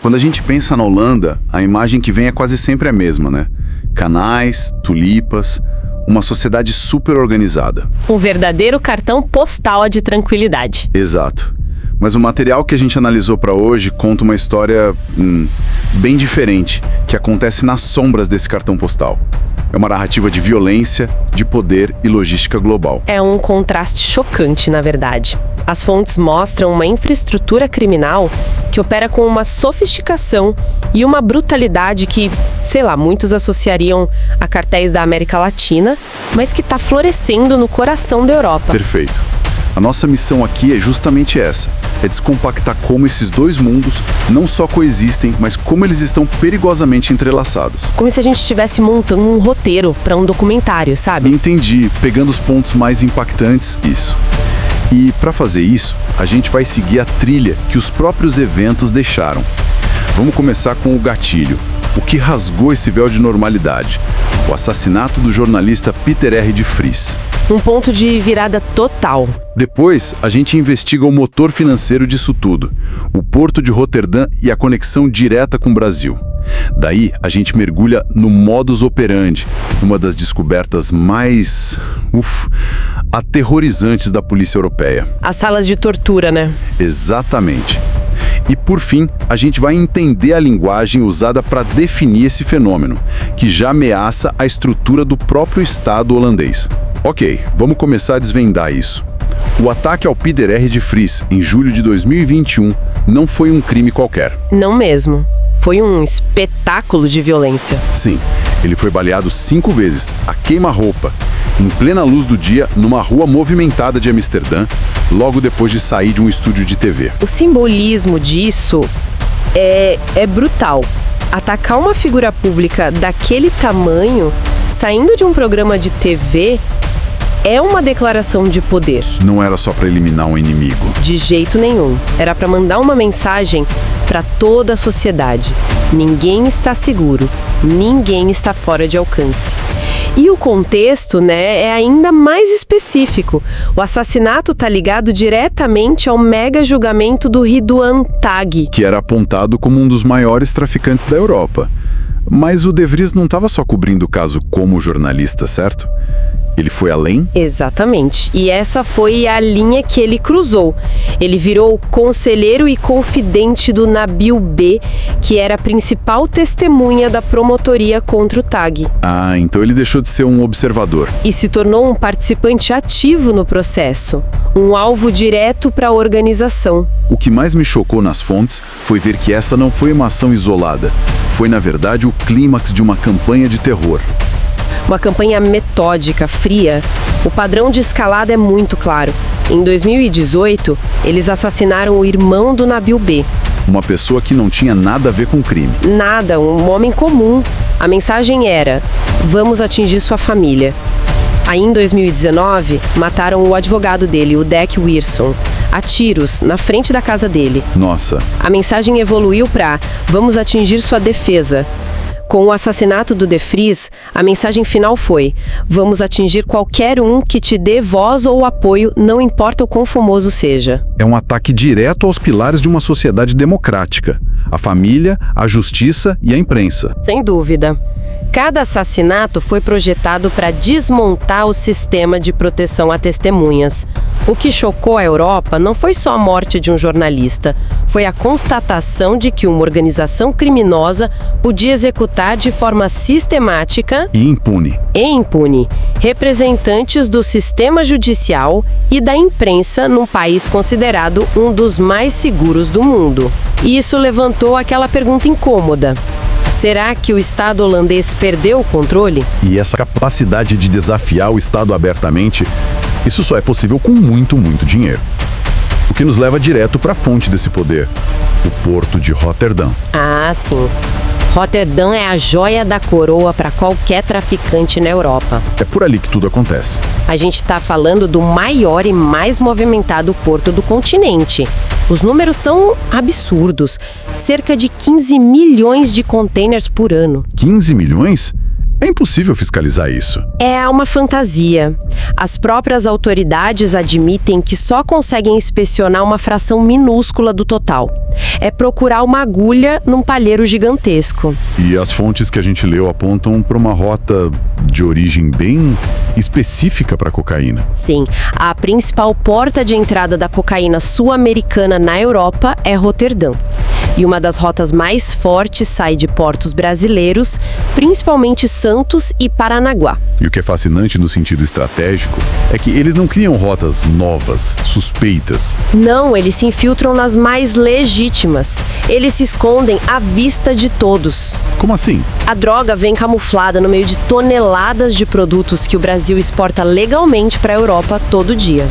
Quando a gente pensa na Holanda, a imagem que vem é quase sempre a mesma, né? Canais, tulipas, uma sociedade super organizada. Um verdadeiro cartão postal de tranquilidade. Exato. Mas o material que a gente analisou para hoje conta uma história bem diferente, que acontece nas sombras desse cartão postal. É uma narrativa de violência, de poder e logística global. É um contraste chocante, na verdade. As fontes mostram uma infraestrutura criminal que opera com uma sofisticação e uma brutalidade que, sei lá, muitos associariam a cartéis da América Latina, mas que está florescendo no coração da Europa. Perfeito. A nossa missão aqui é justamente essa, é descompactar como esses dois mundos não só coexistem, mas como eles estão perigosamente entrelaçados. Como se a gente estivesse montando um roteiro para um documentário, sabe? Entendi, pegando os pontos mais impactantes, isso. E para fazer isso, a gente vai seguir a trilha que os próprios eventos deixaram. Vamos começar com o gatilho, o que rasgou esse véu de normalidade, o assassinato do jornalista Pieter R. de Vries. Um ponto de virada total. Depois, a gente investiga o motor financeiro disso tudo, o Porto de Roterdã e a conexão direta com o Brasil. Daí, a gente mergulha no modus operandi, uma das descobertas mais aterrorizantes da polícia europeia. As salas de tortura, né? Exatamente. E, por fim, a gente vai entender a linguagem usada para definir esse fenômeno, que já ameaça a estrutura do próprio Estado holandês. Ok, vamos começar a desvendar isso. O ataque ao Pieter R. de Vries, em julho de 2021, não foi um crime qualquer. Não mesmo. Foi um espetáculo de violência. Sim, ele foi baleado 5 vezes, a queima-roupa, em plena luz do dia, numa rua movimentada de Amsterdã, logo depois de sair de um estúdio de TV. O simbolismo disso é brutal. Atacar uma figura pública daquele tamanho, saindo de um programa de TV, é uma declaração de poder. Não era só para eliminar um inimigo. De jeito nenhum. Era para mandar uma mensagem para toda a sociedade. Ninguém está seguro. Ninguém está fora de alcance. E o contexto, é ainda mais específico. O assassinato está ligado diretamente ao mega julgamento do Ridwan Taghi, que era apontado como um dos maiores traficantes da Europa. Mas o De Vries não estava só cobrindo o caso como jornalista, certo? Ele foi além? Exatamente. E essa foi a linha que ele cruzou. Ele virou conselheiro e confidente do Nabil B, que era a principal testemunha da promotoria contra o Taghi. Ah, então ele deixou de ser um observador. E se tornou um participante ativo no processo. Um alvo direto para a organização. O que mais me chocou nas fontes foi ver que essa não foi uma ação isolada. Foi, na verdade, o clímax de uma campanha de terror. Uma campanha metódica, fria. O padrão de escalada é muito claro. Em 2018, eles assassinaram o irmão do Nabil B. Uma pessoa que não tinha nada a ver com o crime. Nada, um homem comum. A mensagem era: vamos atingir sua família. Aí, em 2019, mataram o advogado dele, o Dek Wierson, a tiros, na frente da casa dele. Nossa. A mensagem evoluiu para: vamos atingir sua defesa. Com o assassinato do De Vries, a mensagem final foi: vamos atingir qualquer um que te dê voz ou apoio, não importa o quão famoso seja. É um ataque direto aos pilares de uma sociedade democrática: a família, a justiça e a imprensa. Sem dúvida. Cada assassinato foi projetado para desmontar o sistema de proteção a testemunhas. O que chocou a Europa não foi só a morte de um jornalista, foi a constatação de que uma organização criminosa podia executar de forma sistemática e impune representantes do sistema judicial e da imprensa num país considerado um dos mais seguros do mundo. E isso levantou aquela pergunta incômoda: será que o Estado holandês perdeu o controle? E essa capacidade de desafiar o Estado abertamente, isso só é possível com muito, muito dinheiro. O que nos leva direto para a fonte desse poder: o Porto de Roterdã. Ah, sim. Roterdã é a joia da coroa para qualquer traficante na Europa. É por ali que tudo acontece. A gente está falando do maior e mais movimentado porto do continente. Os números são absurdos. Cerca de 15 milhões de containers por ano. 15 milhões? É impossível fiscalizar isso. É uma fantasia. As próprias autoridades admitem que só conseguem inspecionar uma fração minúscula do total. É procurar uma agulha num palheiro gigantesco. E as fontes que a gente leu apontam para uma rota de origem bem específica para a cocaína. Sim, a principal porta de entrada da cocaína sul-americana na Europa é Roterdã. E uma das rotas mais fortes sai de portos brasileiros, principalmente Santos e Paranaguá. E o que é fascinante no sentido estratégico é que eles não criam rotas novas, suspeitas. Não, eles se infiltram nas mais legítimas. Eles se escondem à vista de todos. Como assim? A droga vem camuflada no meio de toneladas de produtos que o Brasil exporta legalmente para a Europa todo dia.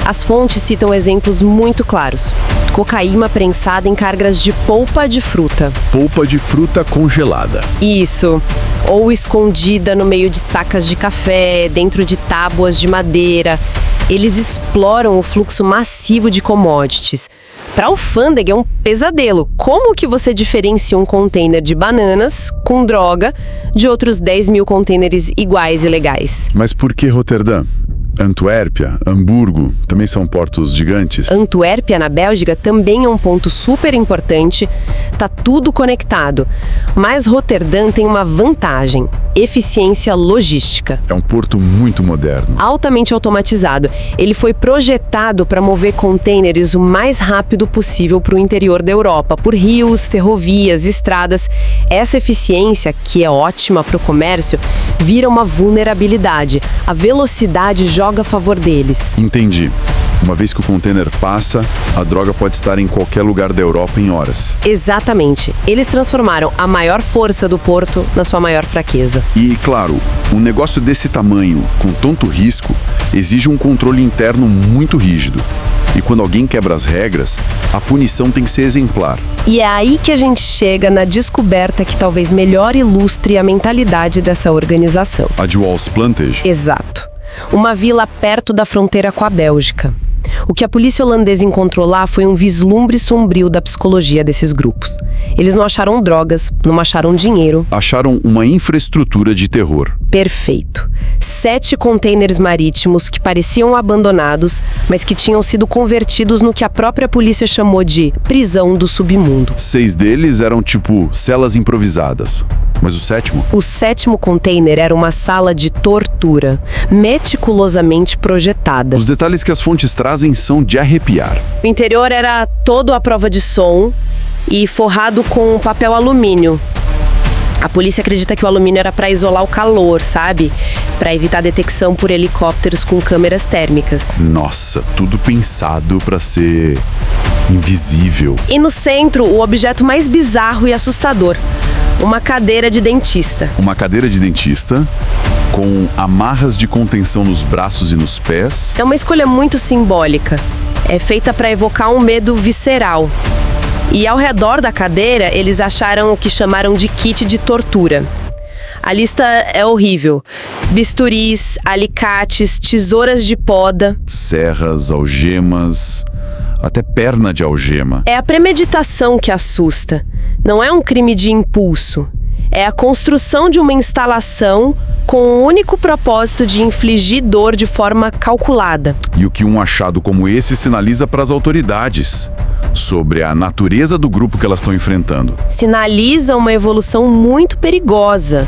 As fontes citam exemplos muito claros. Cocaína prensada em cargas de polpa de fruta. Polpa de fruta congelada. Isso. Ou escondida no meio de sacas de café, dentro de tábuas de madeira. Eles exploram o fluxo massivo de commodities. Para a alfândega é um pesadelo. Como que você diferencia um container de bananas com droga de outros 10 mil containers iguais e legais? Mas por que Roterdã? Antuérpia, Hamburgo, também são portos gigantes? Antuérpia, na Bélgica, também é um ponto super importante. Tá tudo conectado. Mas Roterdã tem uma vantagem: eficiência logística. É um porto muito moderno. Altamente automatizado. Ele foi projetado para mover contêineres o mais rápido possível para o interior da Europa, por rios, ferrovias, estradas. Essa eficiência, que é ótima para o comércio, vira uma vulnerabilidade. A velocidade joga a favor deles. Entendi. Uma vez que o container passa, a droga pode estar em qualquer lugar da Europa em horas. Exatamente. Eles transformaram a maior força do porto na sua maior fraqueza. E, claro, um negócio desse tamanho, com tanto risco, exige um controle interno muito rígido. E quando alguém quebra as regras, a punição tem que ser exemplar. E é aí que a gente chega na descoberta que talvez melhor ilustre a mentalidade dessa organização. A de Wahlsplantage? Exato. Uma vila perto da fronteira com a Bélgica. O que a polícia holandesa encontrou lá foi um vislumbre sombrio da psicologia desses grupos. Eles não acharam drogas, não acharam dinheiro. Acharam uma infraestrutura de terror. Perfeito. 7 containers marítimos que pareciam abandonados, mas que tinham sido convertidos no que a própria polícia chamou de prisão do submundo. 6 deles eram tipo celas improvisadas. Mas o 7º? O 7º container era uma sala de tortura, meticulosamente projetada. Os detalhes que as fontes trazem são de arrepiar. O interior era todo à prova de som e forrado com papel alumínio. A polícia acredita que o alumínio era para isolar o calor, sabe? Para evitar detecção por helicópteros com câmeras térmicas. Nossa, tudo pensado para ser invisível. E no centro, o objeto mais bizarro e assustador: uma cadeira de dentista. Uma cadeira de dentista com amarras de contenção nos braços e nos pés. É uma escolha muito simbólica. É feita para evocar um medo visceral. E ao redor da cadeira, eles acharam o que chamaram de kit de tortura. A lista é horrível. Bisturis, alicates, tesouras de poda. Serras, algemas, até perna de algema. É a premeditação que assusta. Não é um crime de impulso. É a construção de uma instalação com o único propósito de infligir dor de forma calculada. E o que um achado como esse sinaliza para as autoridades sobre a natureza do grupo que elas estão enfrentando. Sinaliza uma evolução muito perigosa.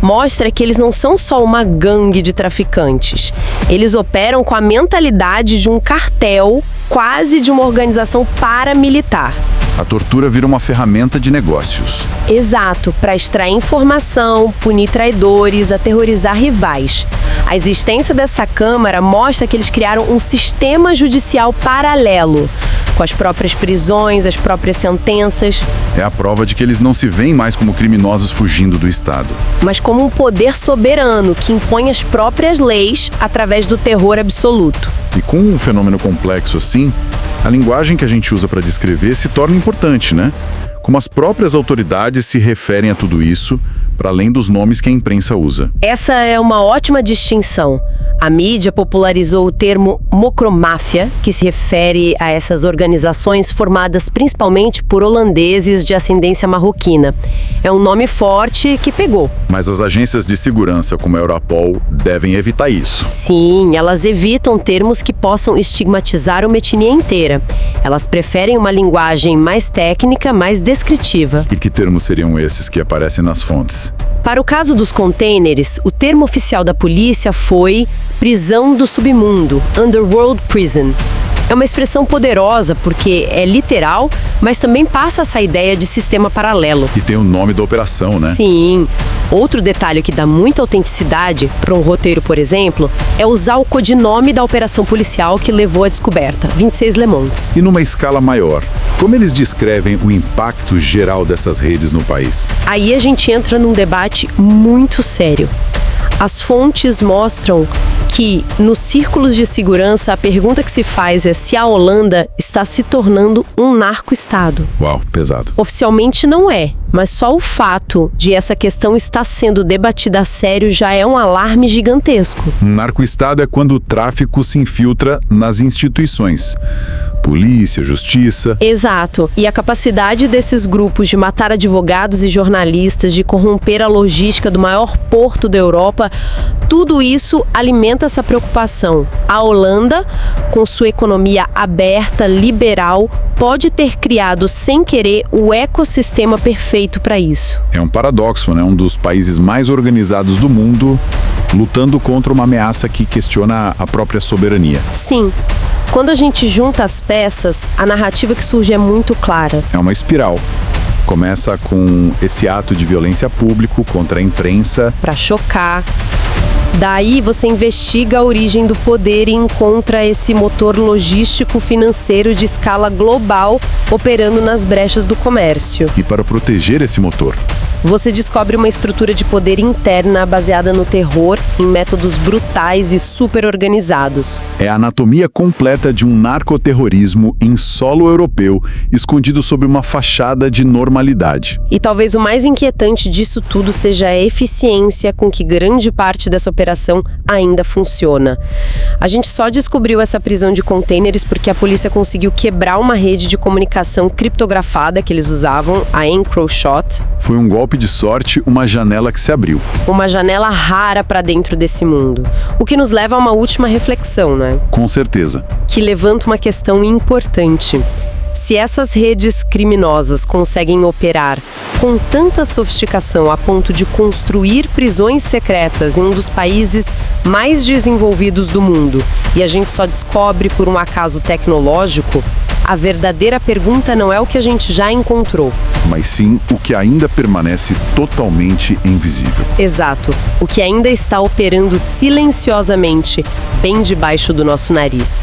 Mostra que eles não são só uma gangue de traficantes. Eles operam com a mentalidade de um cartel, quase de uma organização paramilitar. A tortura vira uma ferramenta de negócios. Exato, para extrair informação, punir traidores, aterrorizar rivais. A existência dessa Câmara mostra que eles criaram um sistema judicial paralelo, com as próprias prisões, as próprias sentenças. É a prova de que eles não se veem mais como criminosos fugindo do Estado, mas como um poder soberano que impõe as próprias leis através do terror absoluto. E com um fenômeno complexo assim, a linguagem que a gente usa para descrever se torna importante, né? Como as próprias autoridades se referem a tudo isso, para além dos nomes que a imprensa usa. Essa é uma ótima distinção. A mídia popularizou o termo mocromáfia, que se refere a essas organizações formadas principalmente por holandeses de ascendência marroquina. É um nome forte que pegou. Mas as agências de segurança, como a Europol, devem evitar isso. Sim, elas evitam termos que possam estigmatizar uma etnia inteira. Elas preferem uma linguagem mais técnica, mais descritiva. E que termos seriam esses que aparecem nas fontes? Para o caso dos contêineres, o termo oficial da polícia foi prisão do submundo, Underworld Prison. É uma expressão poderosa porque é literal, mas também passa essa ideia de sistema paralelo. E tem o nome da operação, né? Sim. Outro detalhe que dá muita autenticidade para um roteiro, por exemplo, é usar o codinome da operação policial que levou à descoberta, 26 Le Mondes. E numa escala maior, como eles descrevem o impacto geral dessas redes no país? Aí a gente entra num debate muito sério. As fontes mostram que, nos círculos de segurança, a pergunta que se faz é se a Holanda está se tornando um narco-estado. Uau, pesado. Oficialmente não é, mas só o fato de essa questão estar sendo debatida a sério já é um alarme gigantesco. Um narco-estado é quando o tráfico se infiltra nas instituições. Polícia, justiça. Exato. E a capacidade desses grupos de matar advogados e jornalistas, de corromper a logística do maior porto da Europa, tudo isso alimenta essa preocupação. A Holanda, com sua economia aberta, liberal, pode ter criado sem querer o ecossistema perfeito para isso. É um paradoxo, né? Um dos países mais organizados do mundo, lutando contra uma ameaça que questiona a própria soberania. Sim. Quando a gente junta as peças, a narrativa que surge é muito clara. É uma espiral. Começa com esse ato de violência público contra a imprensa. Para chocar. Daí você investiga a origem do poder e encontra esse motor logístico financeiro de escala global operando nas brechas do comércio. E para proteger esse motor, você descobre uma estrutura de poder interna baseada no terror, em métodos brutais e super organizados. é a anatomia completa de um narcoterrorismo em solo europeu, escondido sob uma fachada de normalidade. E talvez o mais inquietante disso tudo seja a eficiência com que grande parte dessa operação ainda funciona. A gente só descobriu essa prisão de contêineres porque a polícia conseguiu quebrar uma rede de comunicação criptografada que eles usavam, a Encrochat. Foi um golpe de sorte, uma janela que se abriu. Uma janela rara para dentro desse mundo. O que nos leva a uma última reflexão, né? Com certeza. Que levanta uma questão importante. Se essas redes criminosas conseguem operar com tanta sofisticação a ponto de construir prisões secretas em um dos países mais desenvolvidos do mundo, e a gente só descobre por um acaso tecnológico, a verdadeira pergunta não é o que a gente já encontrou. Mas sim o que ainda permanece totalmente invisível. Exato. O que ainda está operando silenciosamente, bem debaixo do nosso nariz.